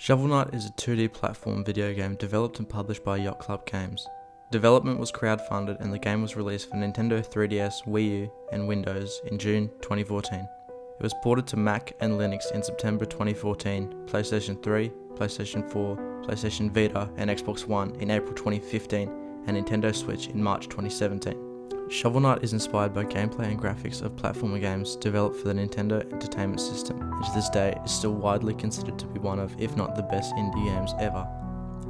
Shovel Knight is a 2D platform video game developed and published by Yacht Club Games. Development was crowdfunded and the game was released for Nintendo 3DS, Wii U, and Windows in June 2014. It was ported to Mac and Linux in September 2014, PlayStation 3, PlayStation 4, PlayStation Vita, and Xbox One in April 2015, and Nintendo Switch in March 2017. Shovel Knight is inspired by gameplay and graphics of platformer games developed for the Nintendo Entertainment System, and to this day is still widely considered to be one of, if not the best indie games ever.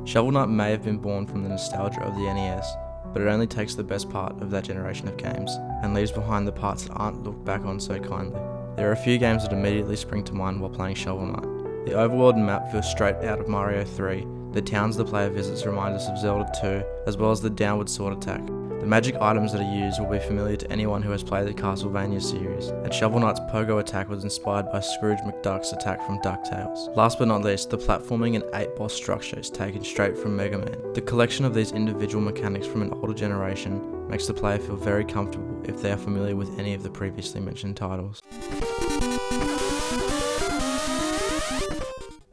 Shovel Knight may have been born from the nostalgia of the NES, but it only takes the best part of that generation of games, and leaves behind the parts that aren't looked back on so kindly. There are a few games that immediately spring to mind while playing Shovel Knight. The overworld map feels straight out of Mario 3, the towns the player visits remind us of Zelda 2, as well as the downward sword attack. The magic items that are used will be familiar to anyone who has played the Castlevania series, and Shovel Knight's pogo attack was inspired by Scrooge McDuck's attack from DuckTales. Last but not least, the platforming and 8-boss structure is taken straight from Mega Man. The collection of these individual mechanics from an older generation makes the player feel very comfortable if they are familiar with any of the previously mentioned titles.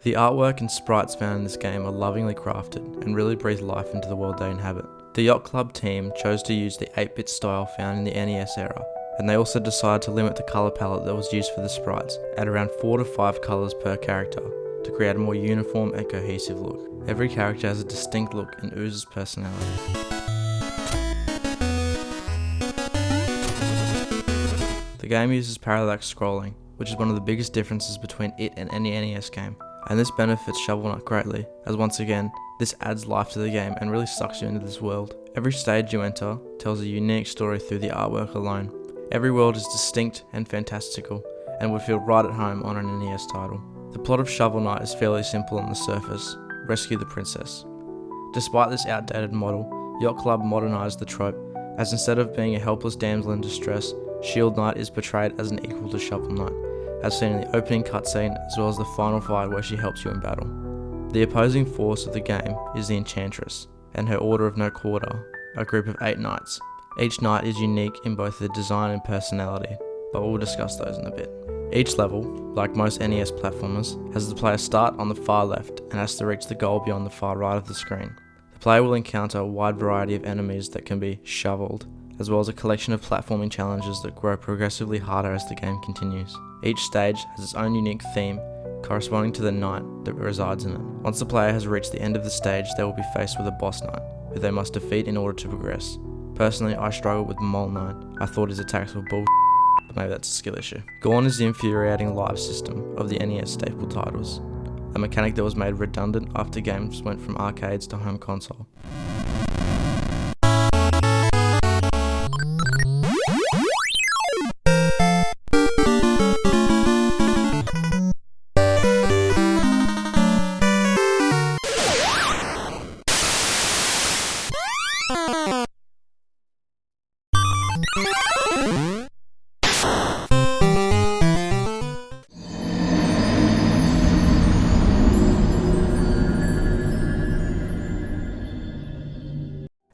The artwork and sprites found in this game are lovingly crafted and really breathe life into the world they inhabit. The Yacht Club team chose to use the 8-bit style found in the NES era, and they also decided to limit the colour palette that was used for the sprites at around 4 to 5 colours per character to create a more uniform and cohesive look. Every character has a distinct look and oozes personality. The game uses parallax scrolling, which is one of the biggest differences between it and any NES game, and this benefits Shovel Knight greatly, as once again, this adds life to the game and really sucks you into this world. Every stage you enter tells a unique story through the artwork alone. Every world is distinct and fantastical, and would feel right at home on an NES title. The plot of Shovel Knight is fairly simple on the surface: rescue the princess. Despite this outdated model, Yacht Club modernised the trope, as instead of being a helpless damsel in distress, Shield Knight is portrayed as an equal to Shovel Knight, as seen in the opening cutscene as well as the final fight where she helps you in battle. The opposing force of the game is the Enchantress, and her Order of No Quarter, a group of 8 knights. Each knight is unique in both their design and personality, but we'll discuss those in a bit. Each level, like most NES platformers, has the player start on the far left and has to reach the goal beyond the far right of the screen. The player will encounter a wide variety of enemies that can be shoveled, as well as a collection of platforming challenges that grow progressively harder as the game continues. Each stage has its own unique theme, corresponding to the knight that resides in it. Once the player has reached the end of the stage, they will be faced with a boss knight, who they must defeat in order to progress. Personally, I struggled with the Mole Knight. I thought his attacks were bullshit, but maybe that's a skill issue. Gone is the infuriating live system of the NES staple titles, a mechanic that was made redundant after games went from arcades to home console.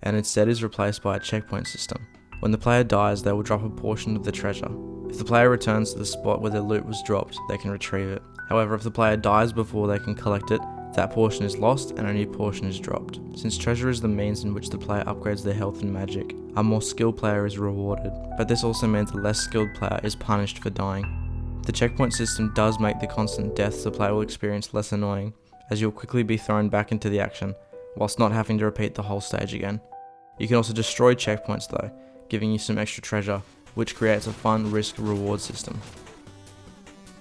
And instead is replaced by a checkpoint system. When the player dies, they will drop a portion of the treasure. If the player returns to the spot where their loot was dropped, they can retrieve it. However, if the player dies before they can collect it, that portion is lost and a new portion is dropped. Since treasure is the means in which the player upgrades their health and magic, a more skilled player is rewarded, but this also means a less skilled player is punished for dying. The checkpoint system does make the constant deaths the player will experience less annoying, as you'll quickly be thrown back into the action, whilst not having to repeat the whole stage again. You can also destroy checkpoints though, giving you some extra treasure, which creates a fun risk-reward system.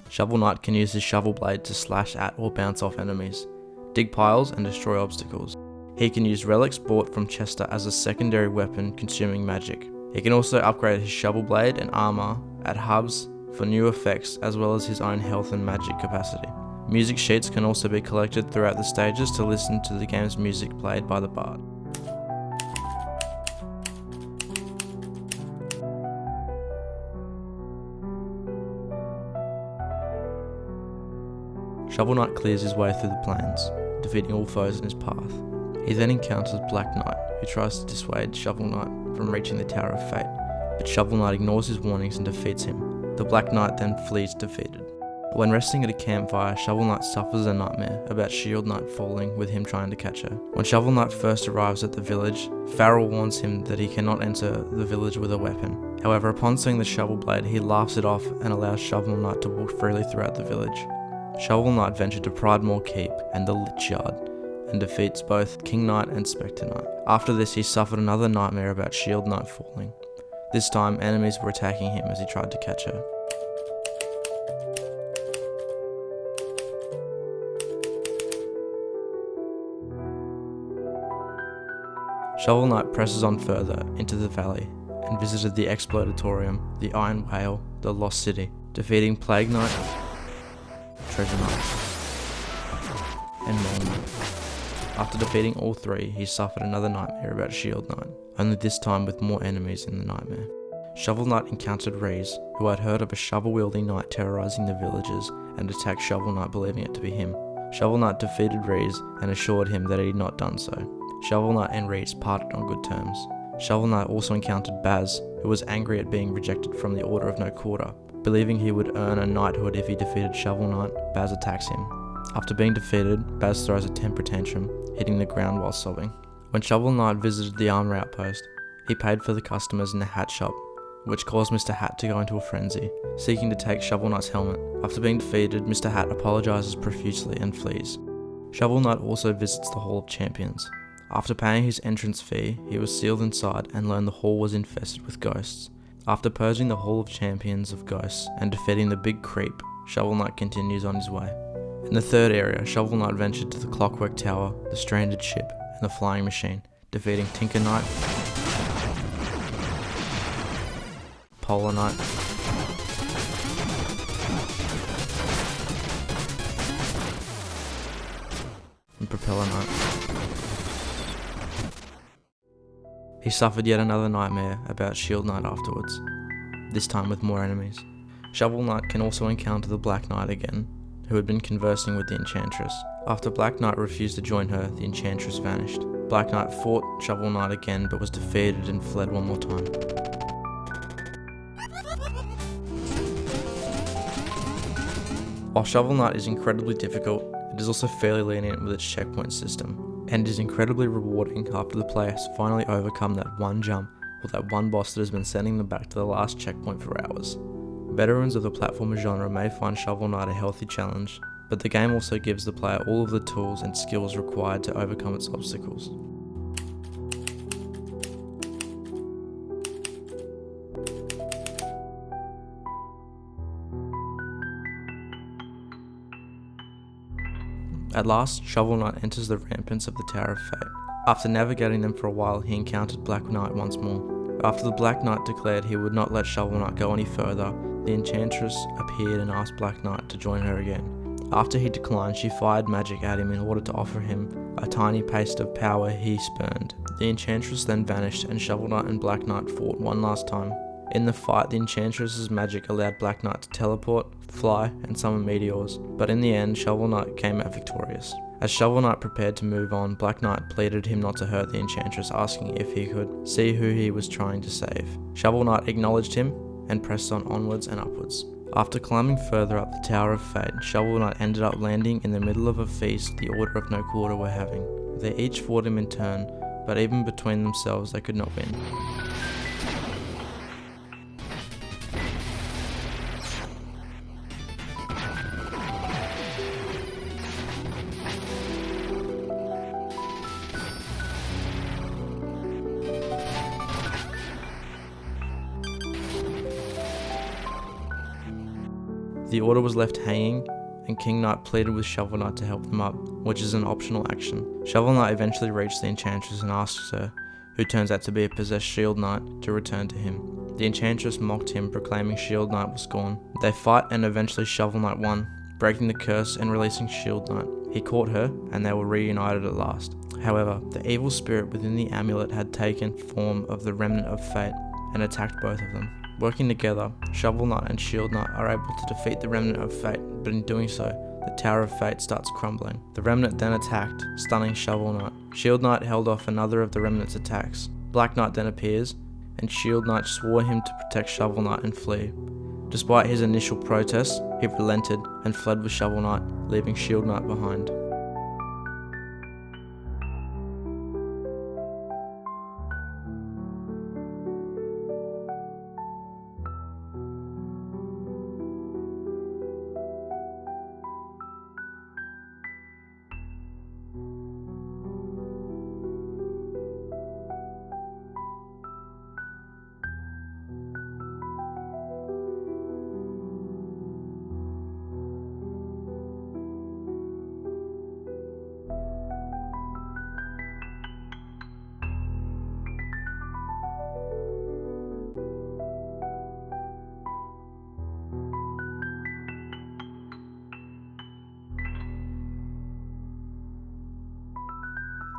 Shovel Knight can use his shovel blade to slash at or bounce off enemies, dig piles and destroy obstacles. He can use relics bought from Chester as a secondary weapon consuming magic. He can also upgrade his shovel blade and armor at hubs for new effects as well as his own health and magic capacity. Music sheets can also be collected throughout the stages to listen to the game's music played by the bard. Shovel Knight clears his way through the plains, defeating all foes in his path. He then encounters Black Knight, who tries to dissuade Shovel Knight from reaching the Tower of Fate, but Shovel Knight ignores his warnings and defeats him. The Black Knight then flees defeated. When resting at a campfire, Shovel Knight suffers a nightmare about Shield Knight falling with him trying to catch her. When Shovel Knight first arrives at the village, Farrell warns him that he cannot enter the village with a weapon. However, upon seeing the shovel blade, he laughs it off and allows Shovel Knight to walk freely throughout the village. Shovel Knight ventured to Pridemore Keep and the Lich Yard, and defeats both King Knight and Spectre Knight. After this, he suffered another nightmare about Shield Knight falling. This time, enemies were attacking him as he tried to catch her. Shovel Knight presses on further into the valley and visited the Explodatorium, the Iron Whale, the Lost City, defeating Plague Knight, Treasure Knight, and Mole Knight. After defeating all three, he suffered another nightmare about Shield Knight, only this time with more enemies in the nightmare. Shovel Knight encountered Reese, who had heard of a shovel-wielding knight terrorizing the villagers, and attacked Shovel Knight believing it to be him. Shovel Knight defeated Reese and assured him that he had not done so. Shovel Knight and Reese parted on good terms. Shovel Knight also encountered Baz, who was angry at being rejected from the Order of No Quarter. Believing he would earn a knighthood if he defeated Shovel Knight, Baz attacks him. After being defeated, Baz throws a temper tantrum, hitting the ground while sobbing. When Shovel Knight visited the armor outpost, he paid for the customers in the hat shop, which caused Mr. Hat to go into a frenzy, seeking to take Shovel Knight's helmet. After being defeated, Mr. Hat apologizes profusely and flees. Shovel Knight also visits the Hall of Champions. After paying his entrance fee, he was sealed inside and learned the hall was infested with ghosts. After purging the Hall of Champions of ghosts and defeating the Big Creep, Shovel Knight continues on his way. In the third area, Shovel Knight ventured to the Clockwork Tower, the Stranded Ship, and the Flying Machine, defeating Tinker Knight, Polar Knight, and Propeller Knight. He suffered yet another nightmare about Shield Knight afterwards, this time with more enemies. Shovel Knight can also encounter the Black Knight again, who had been conversing with the Enchantress. After Black Knight refused to join her, the Enchantress vanished. Black Knight fought Shovel Knight again but was defeated and fled one more time. While Shovel Knight is incredibly difficult, it is also fairly lenient with its checkpoint system, and is incredibly rewarding after the player has finally overcome that one jump or that one boss that has been sending them back to the last checkpoint for hours. Veterans of the platformer genre may find Shovel Knight a healthy challenge, but the game also gives the player all of the tools and skills required to overcome its obstacles. At last, Shovel Knight enters the ramparts of the Tower of Fate. After navigating them for a while, he encountered Black Knight once more. After the Black Knight declared he would not let Shovel Knight go any further, the Enchantress appeared and asked Black Knight to join her again. After he declined, she fired magic at him in order to offer him a tiny paste of power he spurned. The Enchantress then vanished and Shovel Knight and Black Knight fought one last time. In the fight, the Enchantress's magic allowed Black Knight to teleport, fly, and summon meteors, but in the end, Shovel Knight came out victorious. As Shovel Knight prepared to move on, Black Knight pleaded him not to hurt the Enchantress, asking if he could see who he was trying to save. Shovel Knight acknowledged him and pressed on onwards and upwards. After climbing further up the Tower of Fate, Shovel Knight ended up landing in the middle of a feast the Order of No Quarter were having. They each fought him in turn, but even between themselves they could not win. The Order was left hanging, and King Knight pleaded with Shovel Knight to help them up, which is an optional action. Shovel Knight eventually reached the Enchantress and asks her, who turns out to be a possessed Shield Knight, to return to him. The Enchantress mocked him, proclaiming Shield Knight was gone. They fight and eventually Shovel Knight won, breaking the curse and releasing Shield Knight. He caught her, and they were reunited at last. However, the evil spirit within the amulet had taken form of the Remnant of Fate and attacked both of them. Working together, Shovel Knight and Shield Knight are able to defeat the Remnant of Fate, but in doing so, the Tower of Fate starts crumbling. The Remnant then attacked, stunning Shovel Knight. Shield Knight held off another of the Remnant's attacks. Black Knight then appears, and Shield Knight swore him to protect Shovel Knight and flee. Despite his initial protests, he relented and fled with Shovel Knight, leaving Shield Knight behind.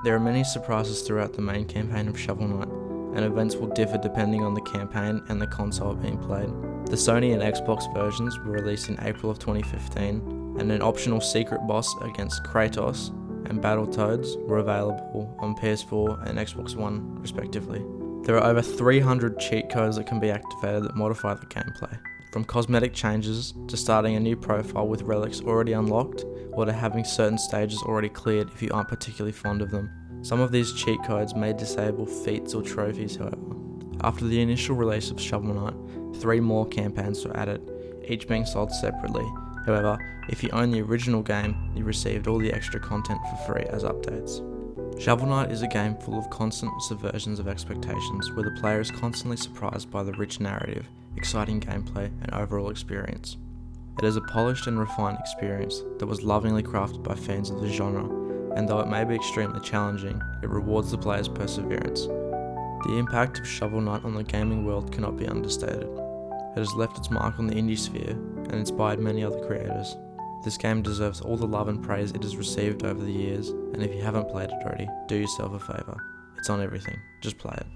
There are many surprises throughout the main campaign of Shovel Knight, and events will differ depending on the campaign and the console being played. The Sony and Xbox versions were released in April of 2015, and an optional secret boss against Kratos and Battletoads were available on PS4 and Xbox One respectively. There are over 300 cheat codes that can be activated that modify the gameplay, from cosmetic changes to starting a new profile with relics already unlocked, or to having certain stages already cleared if you aren't particularly fond of them. Some of these cheat codes may disable feats or trophies, however. After the initial release of Shovel Knight, 3 more campaigns were added, each being sold separately. However, if you own the original game, you received all the extra content for free as updates. Shovel Knight is a game full of constant subversions of expectations, where the player is constantly surprised by the rich narrative, exciting gameplay, and overall experience. It is a polished and refined experience that was lovingly crafted by fans of the genre, and though it may be extremely challenging, it rewards the player's perseverance. The impact of Shovel Knight on the gaming world cannot be understated. It has left its mark on the indie sphere and inspired many other creators. This game deserves all the love and praise it has received over the years, and if you haven't played it already, do yourself a favour. It's on everything, just play it.